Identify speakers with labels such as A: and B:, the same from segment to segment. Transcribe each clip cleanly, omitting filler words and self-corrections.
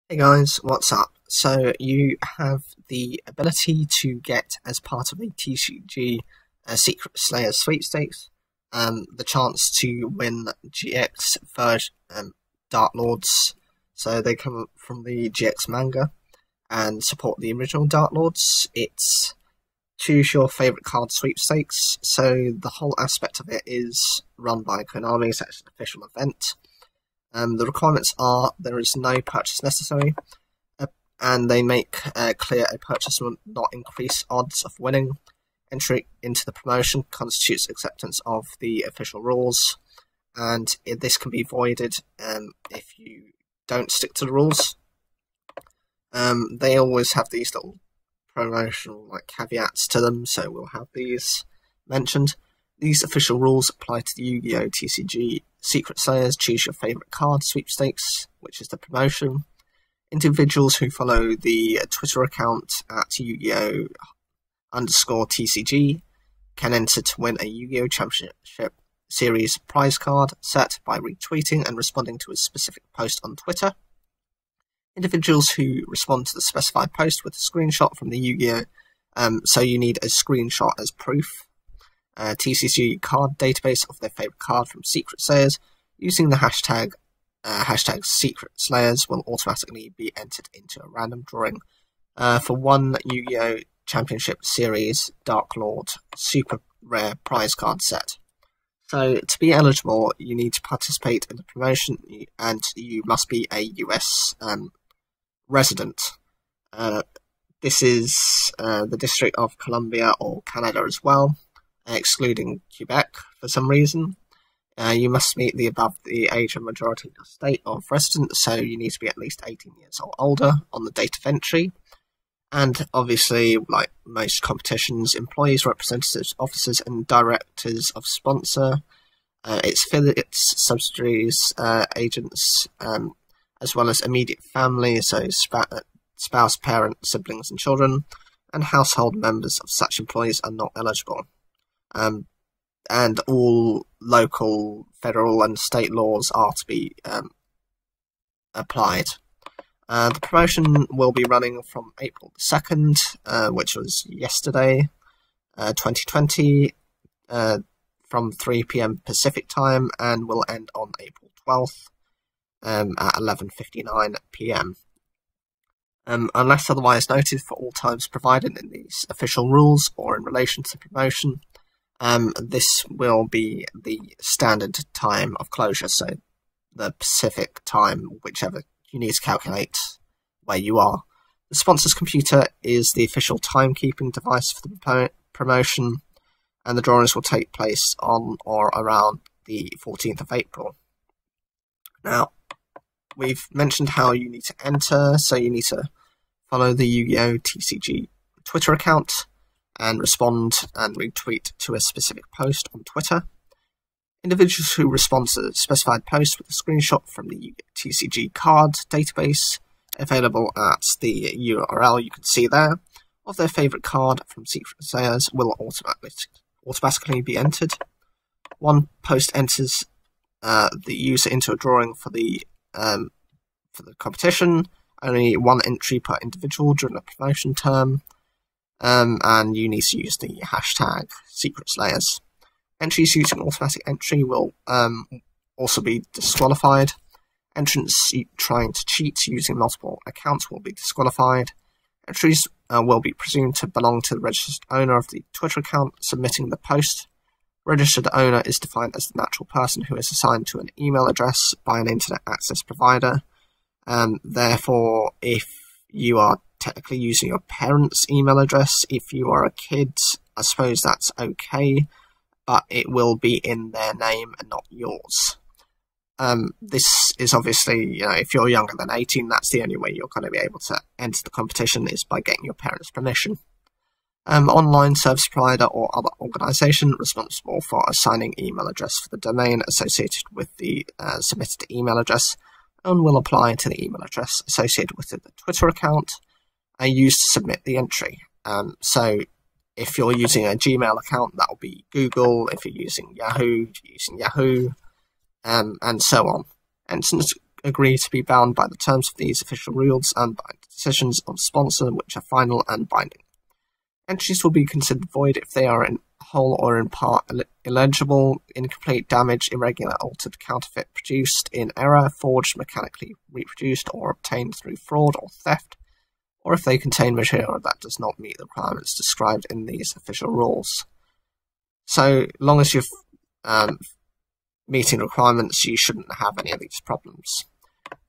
A: Hey guys, what's up? So you have the ability to get, as part of a TCG Secret Slayer sweepstakes, the chance to win GX version Dark Lords. So they come from the GX manga and support the original Dark Lords. It's choose your favourite card sweepstakes. So the whole aspect of it is run by Konami, so it's an official event. The requirements are there is no purchase necessary, and they make clear a purchase will not increase odds of winning. Entry into the promotion constitutes acceptance of the official rules, and this can be voided if you don't stick to the rules. They always have these little promotional caveats to them, so we'll have these mentioned. These official rules apply to the Yu-Gi-Oh! TCG Secret Slayers Choose Your Favourite Card sweepstakes, which is the promotion. Individuals who follow the Twitter account at yugioh_TCG can enter to win a Yu-Gi-Oh! Championship Series prize card set by retweeting and responding to a specific post on Twitter. Individuals who respond to the specified post with a screenshot from the Yu-Gi-Oh! So you need a screenshot as proof. TCG card database of their favourite card from Secret Slayers using the hashtag Secret Slayers will automatically be entered into a random drawing for one Yu-Gi-Oh! Championship Series Dark Lord super rare prize card set. So to be eligible, you need to participate in the promotion, and you must be a US resident. This is the District of Columbia or Canada as well, excluding Quebec for some reason. You must meet the above the age of majority of your state of residence, so you need to be at least 18 years or older on the date of entry. And obviously, like most competitions, employees, representatives, officers, and directors of sponsor, its affiliates, subsidiaries, agents, as well as immediate family, so spouse, parent, siblings, and children, and household members of such employees are not eligible. And all local, federal, and state laws are to be applied. The promotion will be running from April 2nd, which was yesterday, 2020, from 3 PM Pacific time, and will end on April 12th at 11:59 PM. Unless otherwise noted, for all times provided in these official rules or in relation to the promotion, this will be the standard time of closure, so the Pacific time, whichever you need to calculate where you are. The sponsor's computer is the official timekeeping device for the promotion, and the drawings will take place on or around the 14th of April. Now, we've mentioned how you need to enter, so you need to follow the Yu-Gi-Oh! TCG Twitter account and respond and retweet to a specific post on Twitter. Individuals who respond to the specified post with a screenshot from the TCG card database available at the URL you can see there of their favourite card from Secret Slayers will automatically be entered. One post enters the user into a drawing for the competition. Only one entry per individual during the promotion term. And you need to use the hashtag Secret Slayers. Entries using automatic entry will also be disqualified. Entrants trying to cheat using multiple accounts will be disqualified. Entries will be presumed to belong to the registered owner of the Twitter account submitting the post. Registered owner is defined as the natural person who is assigned to an email address by an internet access provider. Therefore, if you are technically using your parents' email address, if you are a kid, I suppose that's okay, but it will be in their name and not yours. This is obviously, if you're younger than 18, that's the only way you're going to be able to enter the competition is by getting your parents' permission. Online service provider or other organisation responsible for assigning email address for the domain associated with the submitted email address and will apply to the email address associated with the Twitter account used to submit the entry. So if you're using a Gmail account, that will be Google. If you're using Yahoo, you're using Yahoo, and so on. Entrants agree to be bound by the terms of these official rules and by decisions of sponsor which are final and binding. Entries will be considered void if they are in whole or in part illegible, incomplete, damaged, irregular, altered, counterfeit, produced in error, forged, mechanically reproduced, or obtained through fraud or theft, or if they contain material that does not meet the requirements described in these official rules. So long as you're meeting requirements, you shouldn't have any of these problems.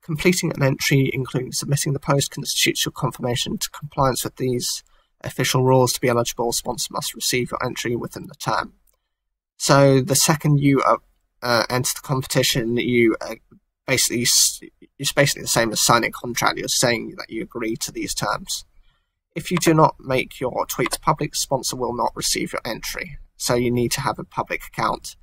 A: Completing an entry, including submitting the post, constitutes your confirmation to compliance with these official rules. To be eligible, sponsor must receive your entry within the term. So the second you enter the competition, it's basically the same as signing a contract. You're saying that you agree to these terms. If you do not make your tweets public, sponsor will not receive your entry. So you need to have a public account.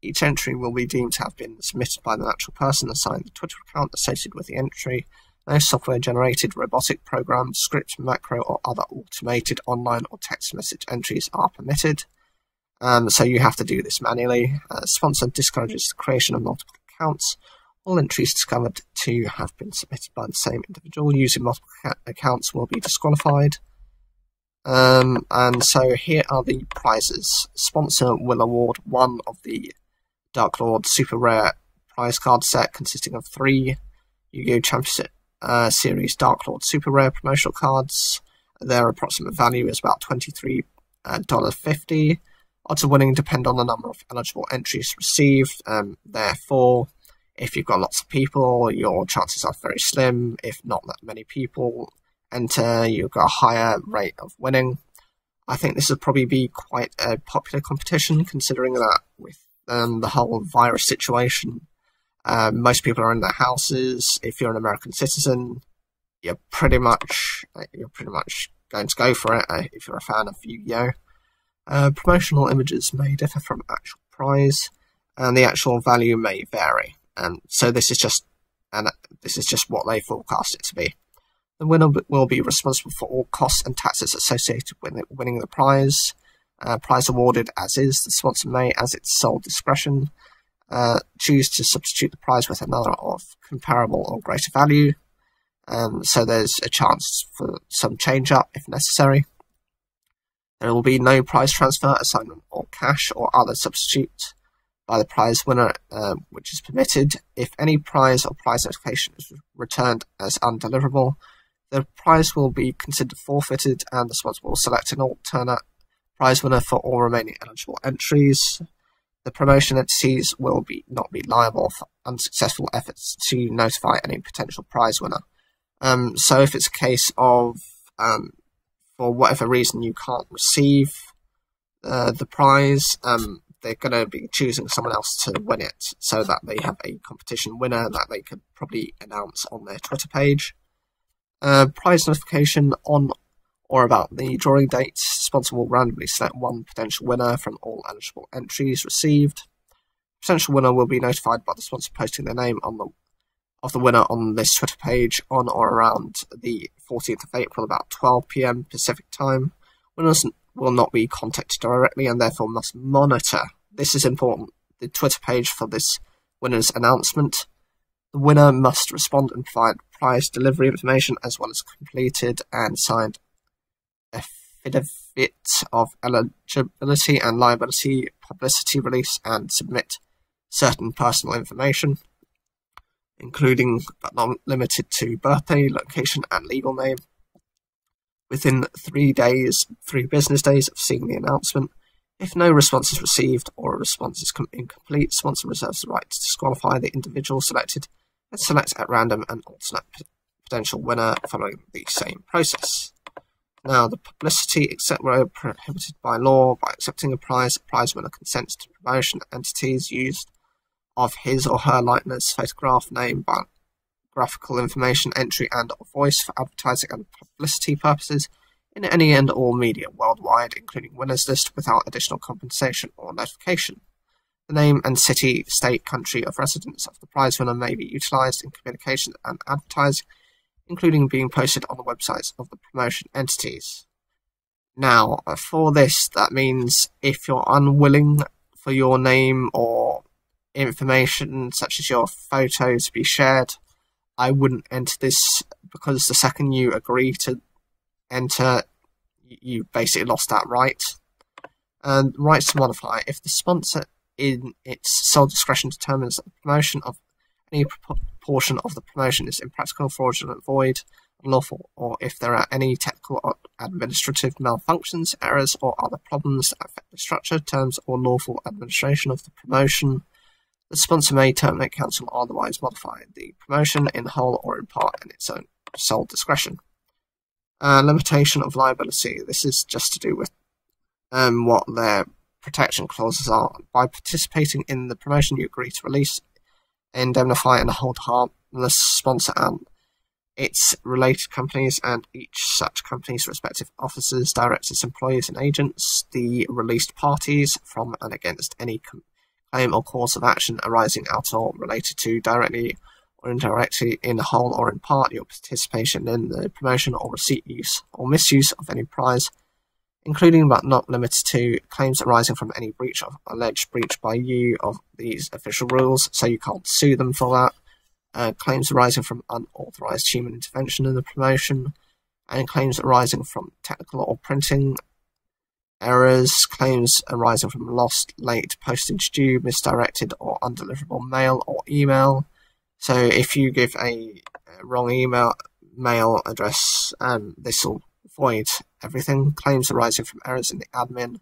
A: Each entry will be deemed to have been submitted by the actual person assigned the Twitter account associated with the entry. No software-generated robotic programs, script, macro, or other automated online or text message entries are permitted. So you have to do this manually. Sponsor discourages the creation of multiple accounts. All entries discovered to have been submitted by the same individual using multiple accounts will be disqualified. And so here are the prizes. Sponsor will award one of the Dark Lord Super Rare prize card set consisting of 3 Yu-Gi-Oh! Championship Series Dark Lord Super Rare promotional cards. Their approximate value is about $23.50. Odds of winning depend on the number of eligible entries received. Therefore, if you've got lots of people, your chances are very slim. If not that many people enter, you've got a higher rate of winning. I think this would probably be quite a popular competition, considering that with the whole virus situation, most people are in their houses. If you're an American citizen, you're pretty much going to go for it if you're a fan of Yu-Gi-Oh! Promotional images may differ from actual prize, and the actual value may vary. So this is just what they forecast it to be. The winner will be responsible for all costs and taxes associated with winning the prize. Prize awarded as is. The sponsor may, as its sole discretion, choose to substitute the prize with another of comparable or greater value. So there's a chance for some change up if necessary. There will be no prize transfer, assignment, or cash or other substitute by the prize winner, which is permitted. If any prize or prize notification is returned as undeliverable, the prize will be considered forfeited, and the sponsor will select an alternate prize winner for all remaining eligible entries. The promotion entities will not be liable for unsuccessful efforts to notify any potential prize winner. So if it's a case of, for whatever reason, you can't receive the prize, they're going to be choosing someone else to win it, so that they have a competition winner that they could probably announce on their Twitter page. Prize notification on or about the drawing date. Sponsor will randomly select one potential winner from all eligible entries received. Potential winner will be notified by the sponsor posting their name of the winner on this Twitter page on or around the 14th of April, about 12 PM Pacific time. Winners will not be contacted directly and therefore must monitor, this is important, the Twitter page for this winner's announcement. The winner must respond and provide prize delivery information as well as completed and signed affidavit of eligibility and liability, publicity release, and submit certain personal information, including but not limited to birthday, location, and legal name, within 3 business days of seeing the announcement. If no response is received or a response is incomplete, sponsor reserves the right to disqualify the individual selected and select at random an alternate potential winner following the same process. Now, the publicity, except where prohibited by law. By accepting a prize winner consents to promotion entities used of his or her likeness, photograph, name, biographical information, entry, and or voice for advertising and publicity purposes in any and all media worldwide, including winners list, without additional compensation or notification. The name and city, state, country of residence of the prize winner may be utilized in communication and advertising, including being posted on the websites of the promotion entities. Now, for this, that means if you're unwilling for your name or information, such as your photo, to be shared I wouldn't enter this, because the second you agree to enter, you basically lost that right. And rights to modify. If the sponsor in its sole discretion determines that the promotion of any portion of the promotion is impractical, fraudulent, void, unlawful, or if there are any technical or administrative malfunctions, errors, or other problems that affect the structure, terms, or lawful administration of the promotion, the sponsor may terminate, cancel, or otherwise modify the promotion in whole or in part in its own sole discretion. Limitation of liability. This is just to do with what their protection clauses are. By participating in the promotion, you agree to release, indemnify, and hold harmless sponsor and its related companies and each such company's respective officers, directors, employees, and agents, the released parties, from and against any claim or cause of action arising out or related to, directly or indirectly, in whole or in part, your participation in the promotion or receipt, use, or misuse of any prize, including but not limited to claims arising from any breach or alleged breach by you of these official rules, so you can't sue them for that. Claims arising from unauthorized human intervention in the promotion, and claims arising from technical or printing errors, claims arising from lost, late, postage due, misdirected, or undeliverable mail or email. So if you give a wrong mail address, this will void everything. Claims arising from errors in the admin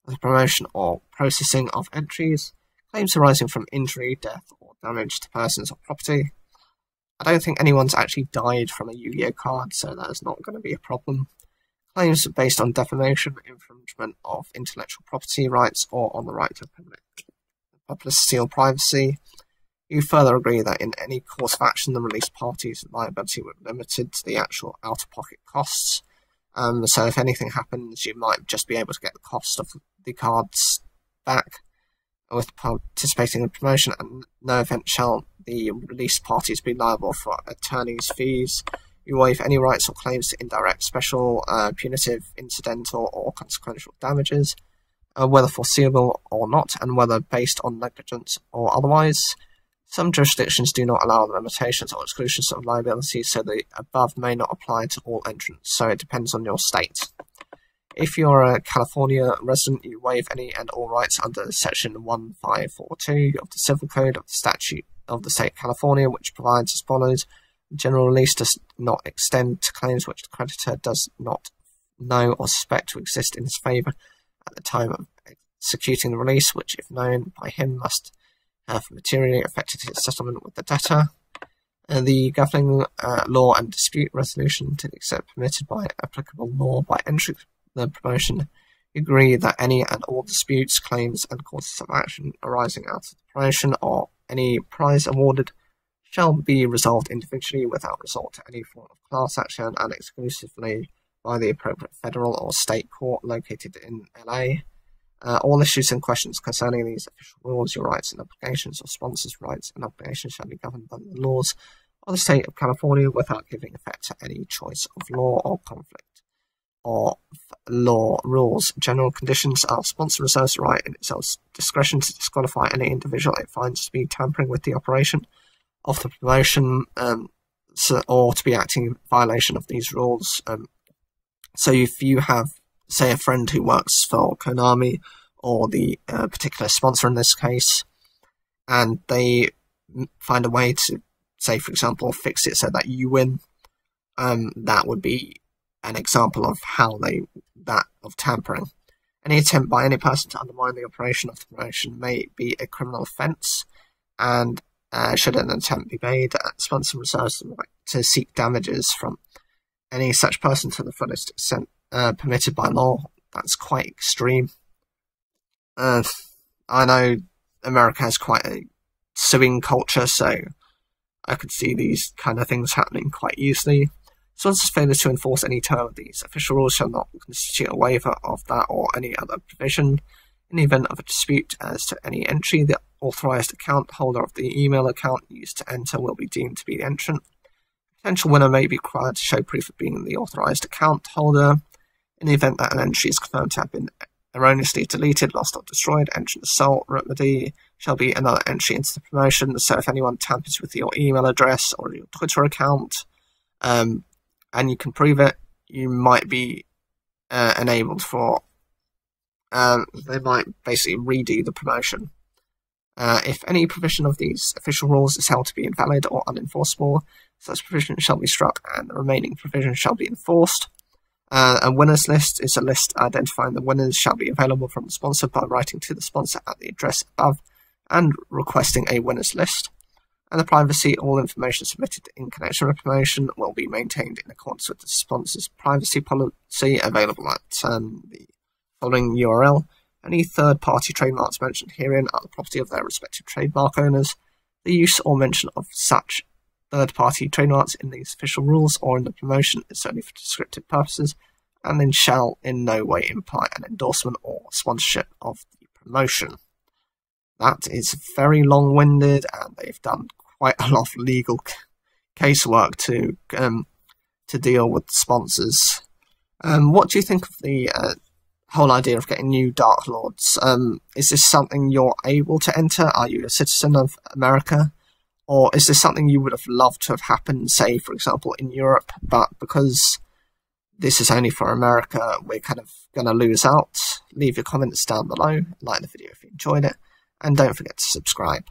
A: of the promotion or processing of entries. Claims arising from injury, death, or damage to persons or property. I don't think anyone's actually died from a Yu-Gi-Oh card, so that is not going to be a problem. Claims based on defamation, infringement of intellectual property rights, or on the right to publicity or privacy. You further agree that in any course of action, the released party's liability would be limited to the actual out-of-pocket costs. So if anything happens, you might just be able to get the cost of the cards back with participating in the promotion, and no event shall the released parties be liable for attorney's fees. You waive any rights or claims to indirect, special, punitive, incidental, or consequential damages, whether foreseeable or not, and whether based on negligence or otherwise. Some jurisdictions do not allow limitations or exclusions of liability, so the above may not apply to all entrants, so it depends on your state. If you're a California resident, you waive any and all rights under Section 1542 of the Civil Code of the Statute of the State of California, which provides as follows. The general release does not extend to claims which the creditor does not know or suspect to exist in his favour at the time of executing the release, which, if known by him, must have materially affected his settlement with the debtor. The governing law and dispute resolution, to the extent permitted by applicable law by entry the promotion, agree that any and all disputes, claims, and causes of action arising out of the promotion or any prize awarded shall be resolved individually without resort to any form of class action and exclusively by the appropriate federal or state court located in LA. All issues and questions concerning these official rules, your rights and obligations, or sponsors' rights and obligations shall be governed by the laws of the state of California without giving effect to any choice of law or conflict of law rules. General conditions are: sponsor reserves the right in its own discretion to disqualify any individual it finds to be tampering with the operation of the promotion or to be acting in violation of these rules. So if you have, say, a friend who works for Konami or the particular sponsor in this case, and they find a way to, say, for example, fix it so that you win, that would be an example of of tampering. Any attempt by any person to undermine the operation of the promotion may be a criminal offence, and should an attempt be made, sponsor reserves the right to seek damages from any such person to the fullest extent permitted by law. That's quite extreme. I know America has quite a suing culture, so I could see these kind of things happening quite easily. Sponsors' failure to enforce any term of these official rules shall not constitute a waiver of that or any other provision. In the event of a dispute as to any entry, the authorised account holder of the email account used to enter will be deemed to be the entrant. The potential winner may be required to show proof of being the authorised account holder. In the event that an entry is confirmed to have been erroneously deleted, lost or destroyed, entry assault remedy shall be another entry into the promotion. So if anyone tampers with your email address or your Twitter account, and you can prove it, you might be enabled for, they might basically redo the promotion. If any provision of these official rules is held to be invalid or unenforceable, such provision shall be struck and the remaining provision shall be enforced. A winners list is a list identifying the winners, shall be available from the sponsor by writing to the sponsor at the address above and requesting a winners list. And the privacy, all information submitted in connection with promotion will be maintained in accordance with the sponsor's privacy policy, available at the following URL. Any third-party trademarks mentioned herein are the property of their respective trademark owners. The use or mention of such third-party trademarks in these official rules or in the promotion is only for descriptive purposes, and then shall in no way imply an endorsement or sponsorship of the promotion. That is very long-winded, and they've done quite a lot of legal casework to deal with the sponsors. What do you think of the whole idea of getting new Dark Lords? Is this something you're able to enter? Are you a citizen of America? Or is this something you would have loved to have happened, say, for example, in Europe, but because this is only for America, we're kind of going to lose out? Leave your comments down below, like the video if you enjoyed it, and don't forget to subscribe.